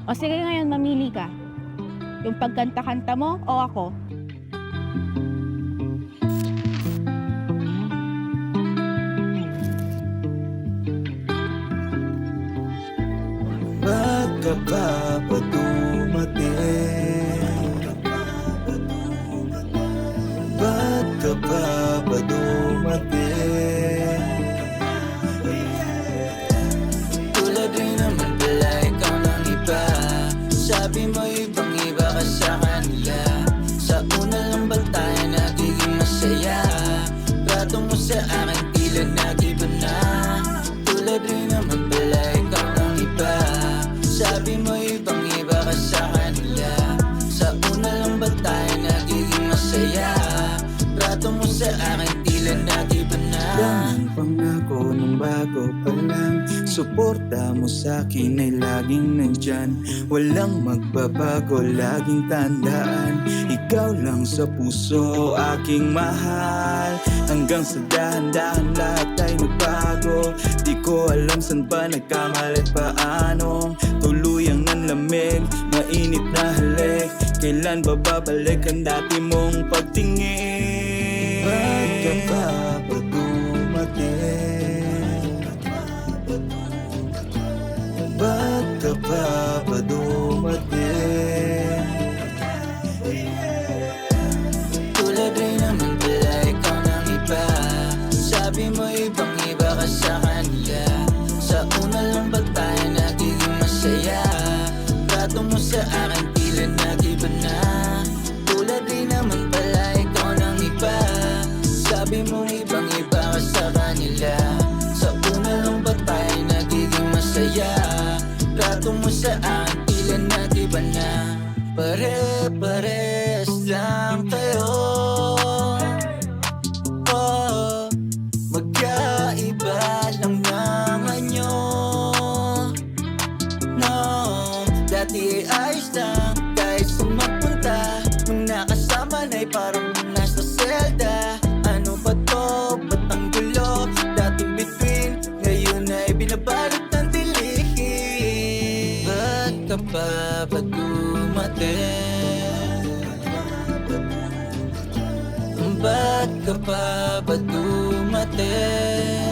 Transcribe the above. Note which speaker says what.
Speaker 1: O sige ngayon, mamili ka. Yung pagkanta-kanta mo o ako?
Speaker 2: Ba't ka pa ba dumating? Ba't ka pa ba dumating? Tulad rin naman pala ikaw ng iba. Sabi mo ibang iba ka sa kanila. Sa una lang ba tayo nagiging masaya? Trato mo sa akin tila nag-iba na. Tulad rin naman pala ikaw ng iba. Sabi mo ibang iba ka sa kanila. Sa una lang ba tayo nagiging masaya? Trato mo sa akin tila nag-iba na. Daming pangako nung bago pa lang. Suporta mo sa'kin ay laging nandyan. Walang magbabago, laging tandaan. Ikaw lang sa puso, aking mahal. Hanggang sa dahan-dahan lahat ay nagbago. Di ko alam saan ba nagkamali at paano. Tuluyang nanlamig, mainit na halik. Kailan ba babalik ang dati mong pagtingin? Ba't ka pa ba dumating? Ba't ka pa ba dumating? Tulad rin naman pala ikaw ng iba. Sabi mo ibang iba ka sa kanila. Sa una lang ba tayo nagiging masaya? Trato mo sa akin tila nag-iba na. Tulad rin naman pala ikaw ng iba. Sabi mo ibang iba ka sa kanila. Sa una lang ba tayo nagiging masaya? Trato mo sa akin tila nag-iba na. Pare-pares lang tayo. Oh, magkaiba lang naman yun. No, dati ay ayos lang kahit saan magpunta. Nung nakasama na'y parang nasa selda. Ano ba to? Ba't ang gulo? Dating between, ngayon ay binabalot ng dilim. Ba't ka pa ba dumating? Ba't ka pa ba dumating?